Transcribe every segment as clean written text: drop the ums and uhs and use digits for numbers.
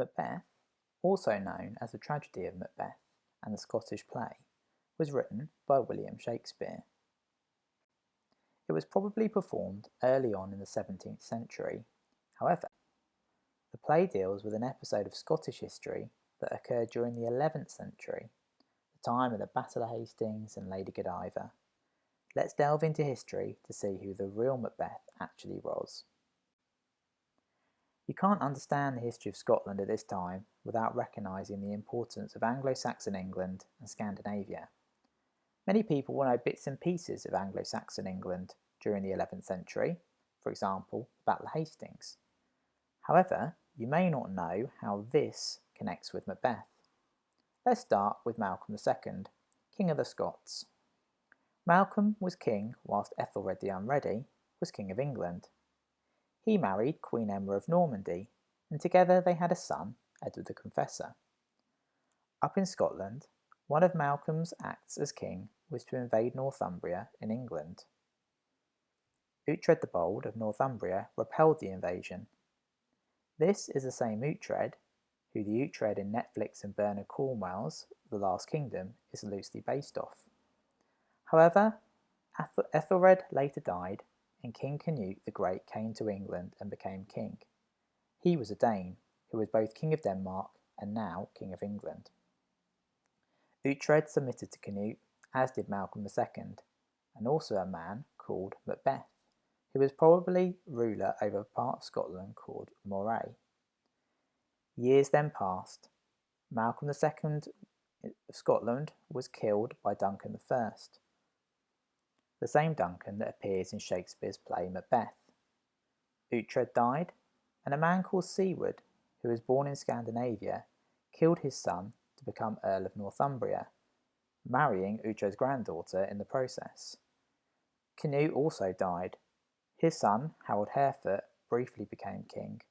Macbeth, also known as the tragedy of Macbeth and the Scottish play, was written by William Shakespeare. It was probably performed early on in the 17th century. However, the play deals with an episode of Scottish history that occurred during the 11th century, the time of the Battle of Hastings and Lady Godiva. Let's delve into history to see who the real Macbeth actually was. You can't understand the history of Scotland at this time without recognising the importance of Anglo-Saxon England and Scandinavia. Many people will know bits and pieces of Anglo-Saxon England during the 11th century, for example, the Battle of Hastings. However, you may not know how this connects with Macbeth. Let's start with Malcolm II, King of the Scots. Malcolm was king whilst Ethelred the Unready was King of England. He married Queen Emma of Normandy, and together they had a son, Edward the Confessor. Up in Scotland, one of Malcolm's acts as king was to invade Northumbria in England. Uhtred the Bold of Northumbria repelled the invasion. This is the same Uhtred, who the Uhtred in Netflix and Bernard Cornwell's The Last Kingdom is loosely based off. However, Ethelred later died, and King Canute the Great came to England and became king. He was a Dane, who was both King of Denmark and now King of England. Uhtred submitted to Canute, as did Malcolm II, and also a man called Macbeth, who was probably ruler over a part of Scotland called Moray. Years then passed. Malcolm II of Scotland was killed by Duncan I, the same Duncan that appears in Shakespeare's play Macbeth. Uhtred died, and a man called Siward, who was born in Scandinavia, killed his son to become Earl of Northumbria, marrying Uhtred's granddaughter in the process. Canute also died. His son, Harold Harefoot, briefly became king.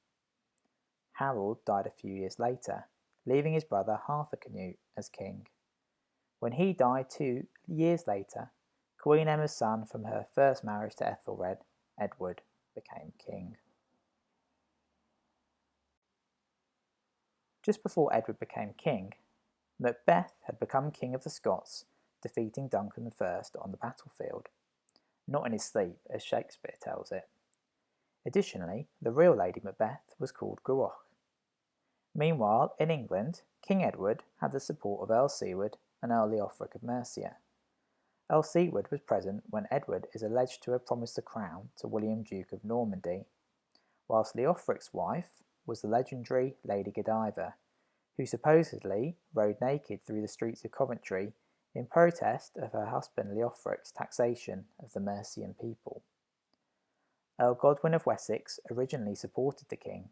Harold died a few years later, leaving his brother Arthur Canute as king. When he died 2 years later, Queen Emma's son from her first marriage to Ethelred, Edward, became king. Just before Edward became king, Macbeth had become king of the Scots, defeating Duncan I on the battlefield. Not in his sleep, as Shakespeare tells it. Additionally, the real Lady Macbeth was called Gruach. Meanwhile, in England, King Edward had the support of Earl Siward and Earl Leofric of Mercia. Earl Siward was present when Edward is alleged to have promised the crown to William Duke of Normandy, whilst Leofric's wife was the legendary Lady Godiva, who supposedly rode naked through the streets of Coventry in protest of her husband Leofric's taxation of the Mercian people. Earl Godwin of Wessex originally supported the king,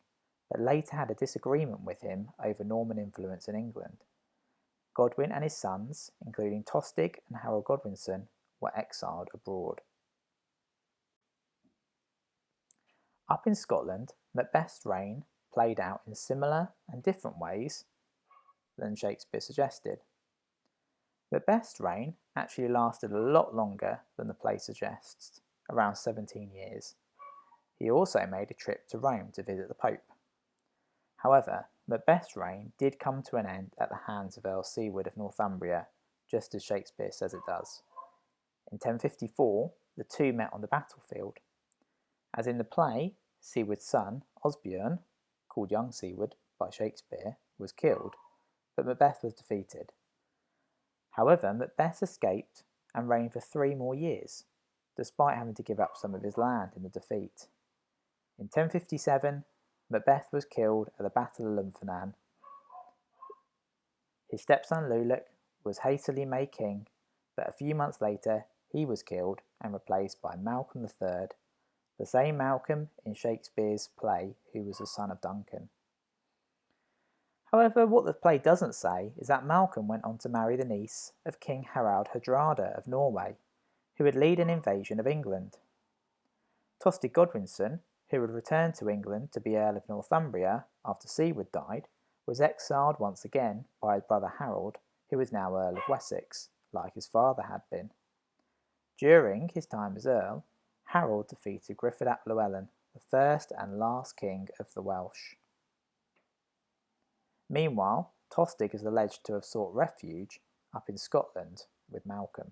but later had a disagreement with him over Norman influence in England. Godwin and his sons, including Tostig and Harold Godwinson, were exiled abroad. Up in Scotland, Macbeth's reign played out in similar and different ways than Shakespeare suggested. Macbeth's reign actually lasted a lot longer than the play suggests, around 17 years. He also made a trip to Rome to visit the Pope. However, Macbeth's reign did come to an end at the hands of Earl Siward of Northumbria, just as Shakespeare says it does. In 1054, the two met on the battlefield. As in the play, Siward's son, Osbjörn, called Young Siward by Shakespeare, was killed, but Macbeth was defeated. However, Macbeth escaped and reigned for 3 more years, despite having to give up some of his land in the defeat. In 1057, Macbeth was killed at the Battle of Dunfermline. His stepson Lulic was hastily made king, but a few months later he was killed and replaced by Malcolm III, the same Malcolm in Shakespeare's play who was the son of Duncan. However, what the play doesn't say is that Malcolm went on to marry the niece of King Harald Hardrada of Norway, who would lead an invasion of England. Tostig Godwinson, who had returned to England to be Earl of Northumbria after Siward died, was exiled once again by his brother Harold, who was now Earl of Wessex, like his father had been. During his time as Earl, Harold defeated Griffith ap Llywelyn, the first and last king of the Welsh. Meanwhile, Tostig is alleged to have sought refuge up in Scotland with Malcolm.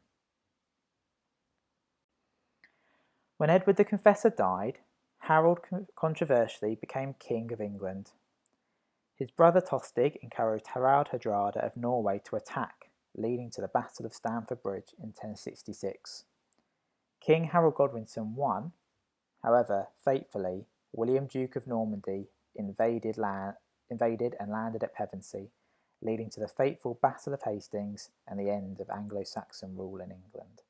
When Edward the Confessor died, Harold controversially became King of England. His brother Tostig encouraged Harald Hardrada of Norway to attack, leading to the Battle of Stamford Bridge in 1066. King Harold Godwinson won. However, fatefully, William Duke of Normandy invaded and landed at Pevensey, leading to the fateful Battle of Hastings and the end of Anglo-Saxon rule in England.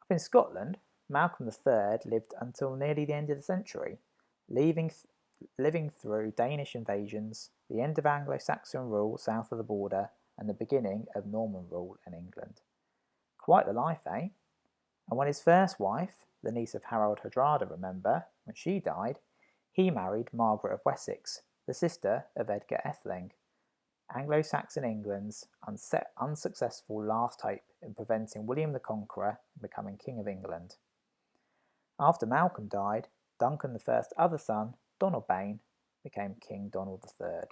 Up in Scotland, Malcolm III lived until nearly the end of the century, living through Danish invasions, the end of Anglo-Saxon rule south of the border, and the beginning of Norman rule in England. Quite the life, eh? And when his first wife, the niece of Harold Hardrada, remember, when she died, he married Margaret of Wessex, the sister of Edgar Atheling, Anglo-Saxon England's unsuccessful last hope in preventing William the Conqueror from becoming King of England. After Malcolm died, Duncan I's other son, Donalbain, became King Donald III.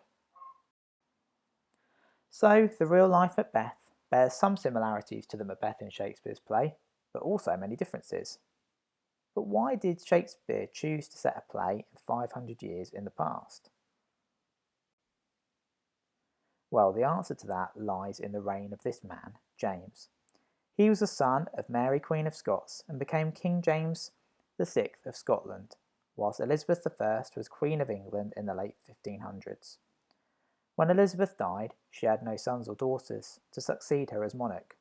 So, the real-life Macbeth bears some similarities to the Macbeth in Shakespeare's play, but also many differences. But why did Shakespeare choose to set a play 500 years in the past? Well, the answer to that lies in the reign of this man, James. He was the son of Mary Queen of Scots and became King James VI of Scotland, whilst Elizabeth I was Queen of England in the late 1500s. When Elizabeth died, she had no sons or daughters to succeed her as monarch.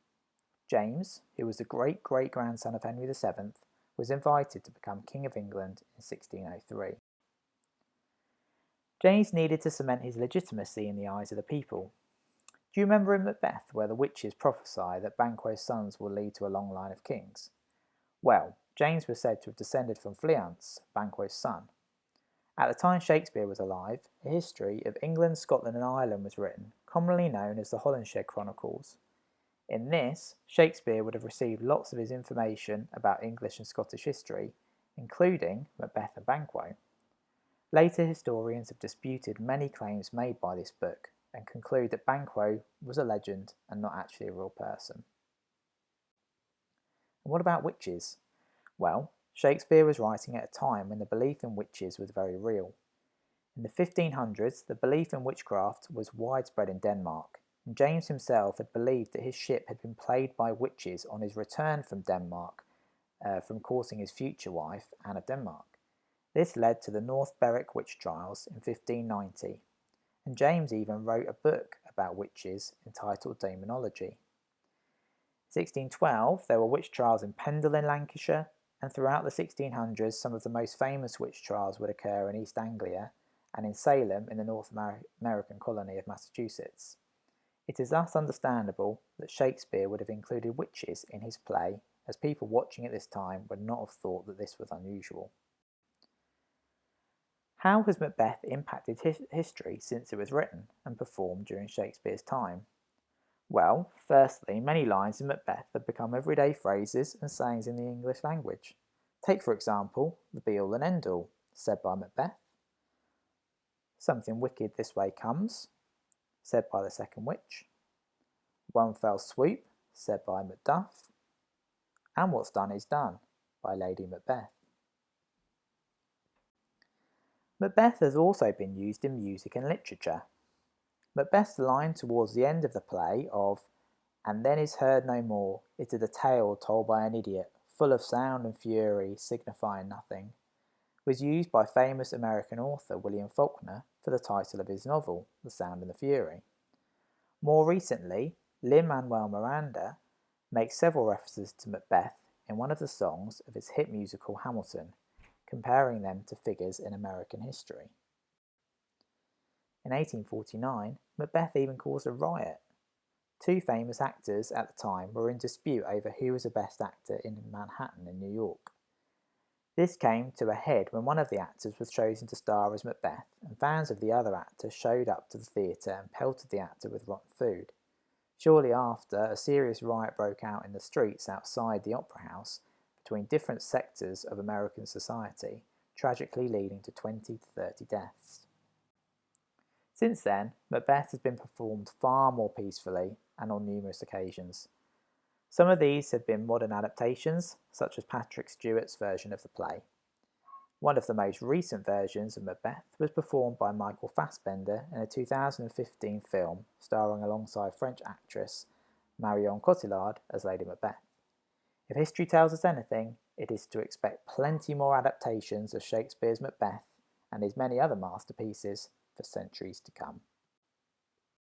James, who was the great-great-grandson of Henry VII, was invited to become King of England in 1603. James needed to cement his legitimacy in the eyes of the people. Do you remember in Macbeth where the witches prophesy that Banquo's sons will lead to a long line of kings? Well, James was said to have descended from Fleance, Banquo's son. At the time Shakespeare was alive, a history of England, Scotland and Ireland was written, commonly known as the Holinshed Chronicles. In this, Shakespeare would have received lots of his information about English and Scottish history, including Macbeth and Banquo. Later historians have disputed many claims made by this book and conclude that Banquo was a legend and not actually a real person. And what about witches? Well, Shakespeare was writing at a time when the belief in witches was very real. In the 1500s, the belief in witchcraft was widespread in Denmark, and James himself had believed that his ship had been plagued by witches on his return from Denmark, from courting his future wife, Anne of Denmark. This led to the North Berwick witch trials in 1590, and James even wrote a book about witches entitled Daemonology. In 1612, there were witch trials in Pendle in Lancashire, and throughout the 1600s, some of the most famous witch trials would occur in East Anglia and in Salem in the North American colony of Massachusetts. It is thus understandable that Shakespeare would have included witches in his play, as people watching at this time would not have thought that this was unusual. How has Macbeth impacted history since it was written and performed during Shakespeare's time? Well, firstly, many lines in Macbeth have become everyday phrases and sayings in the English language. Take, for example, the be-all and end-all, said by Macbeth. Something wicked this way comes, said by the second witch. One fell swoop, said by Macduff. And what's done is done, by Lady Macbeth. Macbeth has also been used in music and literature. Macbeth's line towards the end of the play of "And then is heard no more, it is a tale told by an idiot, full of sound and fury, signifying nothing," was used by famous American author William Faulkner for the title of his novel, The Sound and the Fury. More recently, Lin-Manuel Miranda makes several references to Macbeth in one of the songs of his hit musical Hamilton, comparing them to figures in American history. In 1849, Macbeth even caused a riot. Two famous actors at the time were in dispute over who was the best actor in Manhattan in New York. This came to a head when one of the actors was chosen to star as Macbeth, and fans of the other actor showed up to the theatre and pelted the actor with rotten food. Shortly after, a serious riot broke out in the streets outside the Opera House between different sectors of American society, tragically leading to 20 to 30 deaths. Since then, Macbeth has been performed far more peacefully and on numerous occasions. Some of these have been modern adaptations, such as Patrick Stewart's version of the play. One of the most recent versions of Macbeth was performed by Michael Fassbender in a 2015 film starring alongside French actress Marion Cotillard as Lady Macbeth. If history tells us anything, it is to expect plenty more adaptations of Shakespeare's Macbeth and his many other masterpieces for centuries to come.